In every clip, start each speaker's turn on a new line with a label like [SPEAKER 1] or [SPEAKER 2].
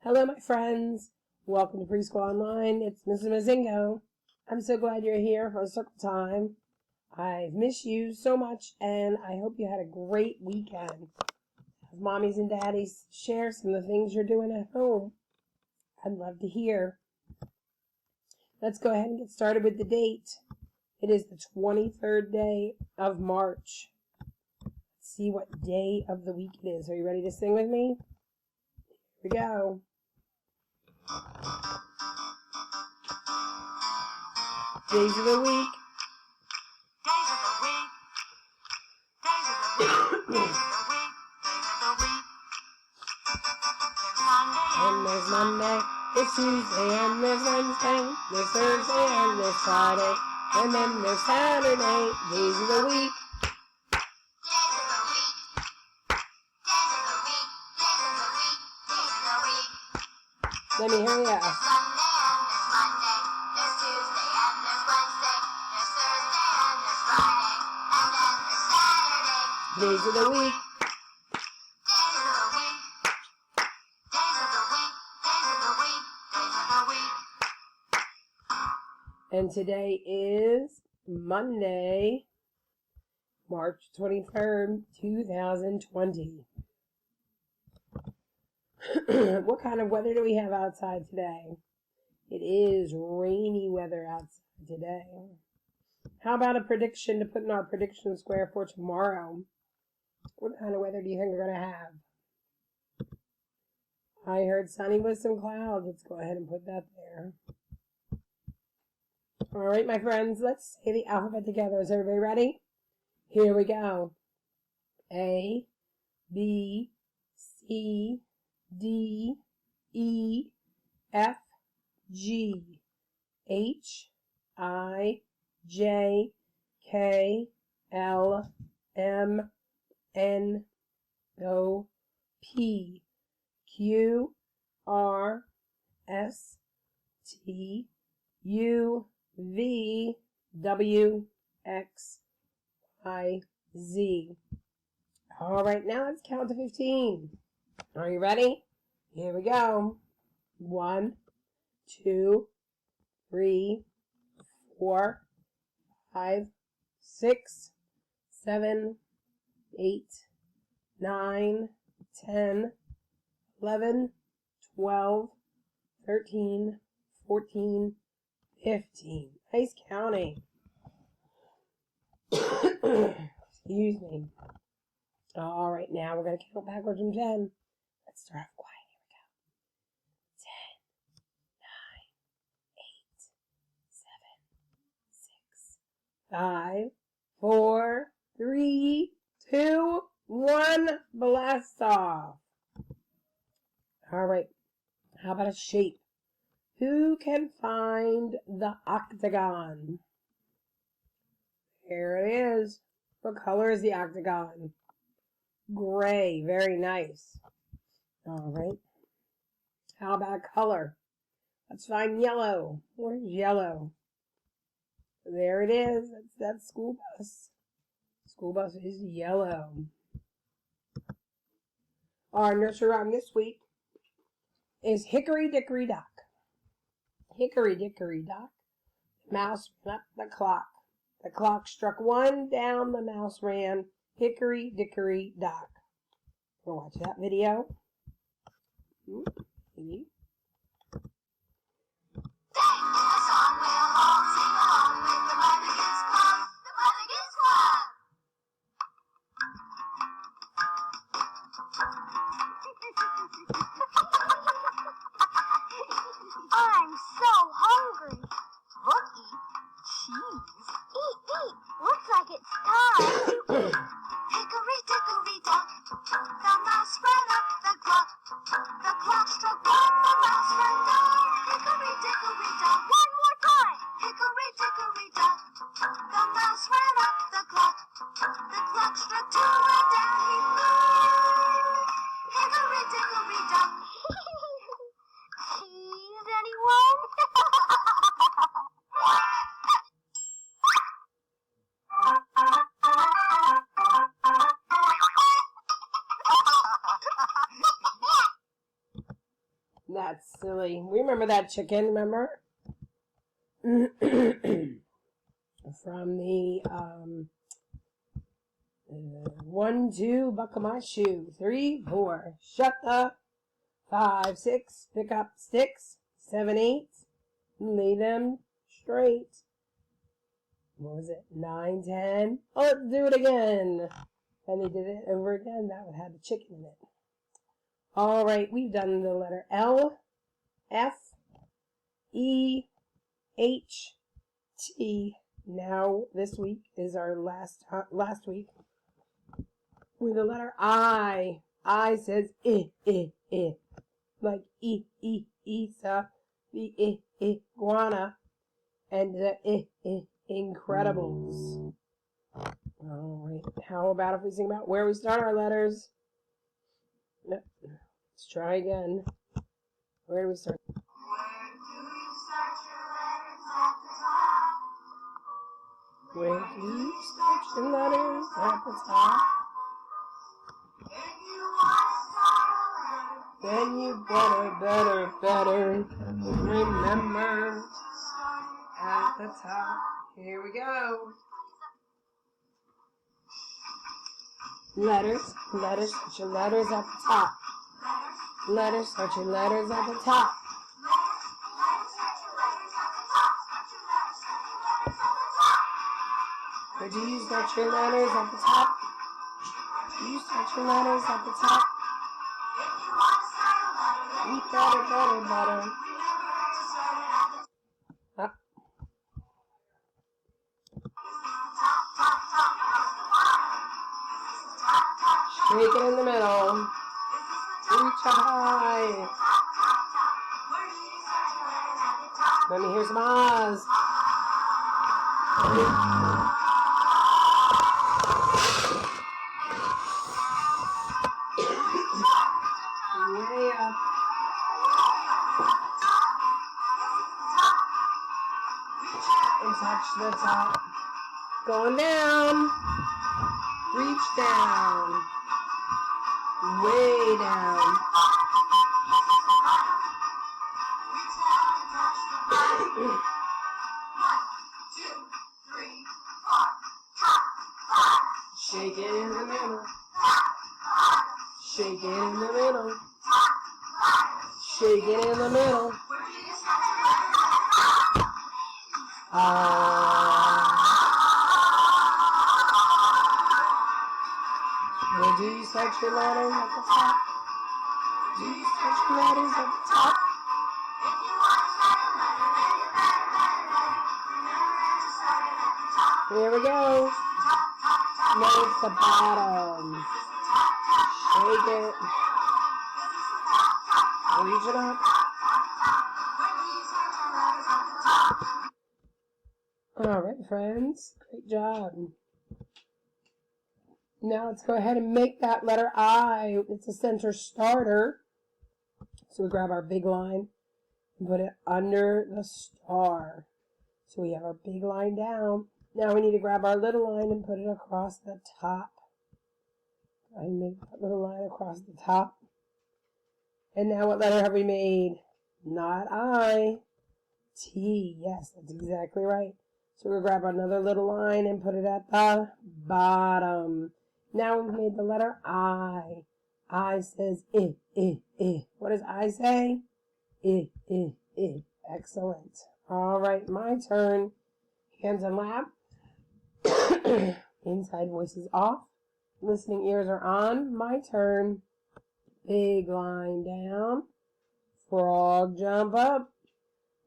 [SPEAKER 1] Hello, my friends. Welcome to Preschool Online. It's Mrs. Mazingo. I'm so glad you're here for a circle time. I've missed you so much, and I hope you had a great weekend. Have mommies and daddies share some of the things you're doing at home. I'd love to hear. Let's go ahead and get started with the date. It is the 23rd day of March. Let's see what day of the week it is. Are you ready to sing with me? Here we go. Days of the week.
[SPEAKER 2] Days of the week. Days of the week. Days of the week. Days of the week. There's Monday
[SPEAKER 1] And there's Monday, there's Tuesday, and there's Wednesday, there's Thursday, and there's Friday, and then there's Saturday. Days of the week.
[SPEAKER 2] Days of the week. Days of the week. Days of the week. Days of the week.
[SPEAKER 1] Let me hear ya.
[SPEAKER 2] There's Sunday and there's Monday. There's Tuesday and there's Wednesday. There's Thursday and there's Friday. And then there's Saturday.
[SPEAKER 1] Days of the week.
[SPEAKER 2] Days of the week. Days of the week. Days of the week. Days of the week.
[SPEAKER 1] And today is Monday, March 23rd, 2020. What kind of weather do we have outside today? It is rainy weather outside today. How about a prediction to put in our prediction square for tomorrow? What kind of weather do you think we're going to have? I heard sunny with some clouds. Let's go ahead and put that there. All right, my friends, let's say the alphabet together. Is everybody ready? Here we go. A, B, C, D, E, F, G, H, I, J, K, L, M, N, O, P, Q, R, S, T, U, V, W, X, Y, Z. All right, now let's count to 15. Are you ready? Here we go. 1, 2, 3, 4, 5, 6, 7, 8, 9, 10, 11, 12, 13, 14, 15. Nice counting. Excuse me. All right, now we're going to count backwards from 10. Let's start off quiet. Here we go. 10, 9, 8, 7, 6, 5, 4, 3, 2, 1. Blast off. All right. How about a shape? Who can find the octagon? Here it is. What color is the octagon? Gray. Very nice. All right. How about color? Let's find yellow. Where's yellow? There it is. That's that school bus. School bus is yellow. Our nursery rhyme this week is Hickory Dickory Dock. Hickory Dickory Dock. The mouse ran up the clock. The clock struck 1 down, the mouse ran. Hickory Dickory Dock. We'll watch that video. Maybe.
[SPEAKER 2] Sing a song we'll all sing along with the Mothergans Club. The Mothergans Club. I'm so hungry. Look, eat cheese. Eat, eat. Looks like it's time to eat. Hickory dickory dock. The mouse ran up the clock. The clock struck 1.
[SPEAKER 1] That's silly. We remember that chicken, remember? From the 1, 2, buckle my shoe. 3, 4, shut the 5, 6, pick up sticks. 7, 8, lay them straight. What was it? 9, 10. Oh, let's do it again. And they did it over again. That would have the chicken in it. All right, we've done the letter L, F, E, H, T. Now this week is our last week with the letter I. I says I. Like Isa, the iguana, and the Incredibles. All right, how about if we sing about where we start our letters? No. Let's try again. Where do we start?
[SPEAKER 2] Where do you start your letters at the top?
[SPEAKER 1] Where do you start your letters at the top?
[SPEAKER 2] If you want to start a letter,
[SPEAKER 1] Then you better remember
[SPEAKER 2] start it
[SPEAKER 1] at the top. Here we go. Letters, start your letters at the top. Letters, start your letters at the top. Where do you start your letters at the top? Do you start your letters at the top? You better. Up. Shake it in the middle. Reach up high. Let me hear some ahs. Way up. And touch the top. Going down. Reach down. Way down. Shake it in the middle. Shake it in the middle. Shake it in the middle. Where do you start your letters at the top? Do you start your letters at the top? Here we go. Now it's the bottom. Shake it. Reach it up. All right, friends. Great job. Now let's go ahead and make that letter I. It's a center starter. So we grab our big line and put it under the star. So we have our big line down. Now we need to grab our little line and put it across the top. I make that little line across the top. And now what letter have we made? Not I. T. Yes, that's exactly right. So we'll grab another little line and put it at the bottom. Now we've made the letter I. I says I. What does I say? I. Excellent. All right, my turn. Hands on lap. Inside voices off. Listening ears are on. My turn. Big line down. Frog jump up.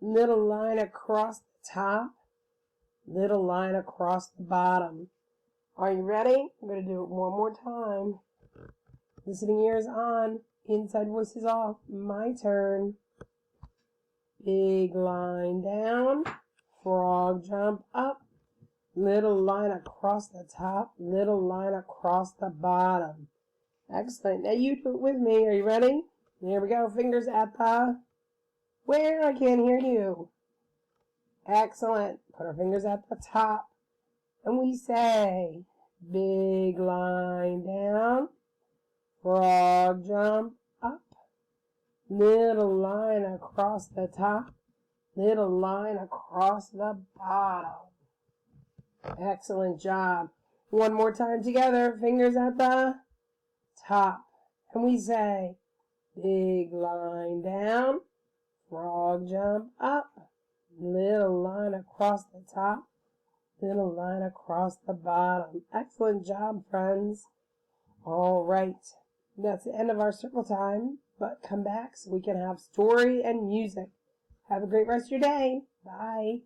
[SPEAKER 1] Little line across the top. Little line across the bottom. Are you ready? I'm going to do it one more time. Listening ears on. Inside voices off. My turn. Big line down. Frog jump up. Little line across the top. Little line across the bottom. Excellent. Now you do it with me. Are you ready? Here we go. Fingers at the... Where? I can't hear you. Excellent. Put our fingers at the top. And we say, big line down. Frog jump up. little line across the top, little line across the bottom. Excellent job. One more time together, fingers at the top. And we say, big line down, frog jump up, little line across the top, little line across the bottom. Excellent job, friends. All right. That's the end of our circle time, but come back so we can have story and music. Have a great rest of your day. Bye.